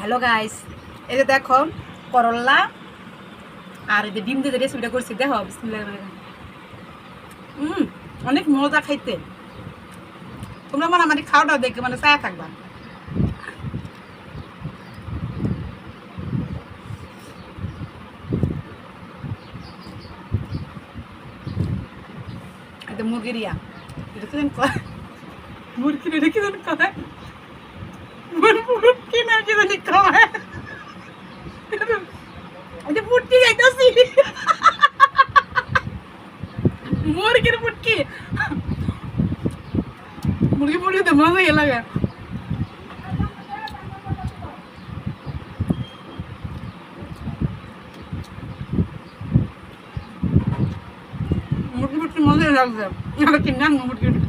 Hello guys, এই যে দেখো করল্লা আর এই যে ডিম দিয়ে রেসিপিটা করছি, দেখো বিসমিল্লাহির রহমানির রহিম। অনেক মজা খাইতে। তোমরা মানে আমার খাওয়াটা দেখে মানে চায়া থাকবা। এটা মুরগির ইয়া, এটা কি জানি কয়, মুরগির এটা কি জানি কয়, মুরগি না কি জানি কয়, এটা পুটকি খাইতেছি, মুরগির পুটকি। মুরগি পুটকি তো মজাই লাগে। মুরগি পুটকি মজাই লাগছে। কিনে আনবো মুরগি পুটকি।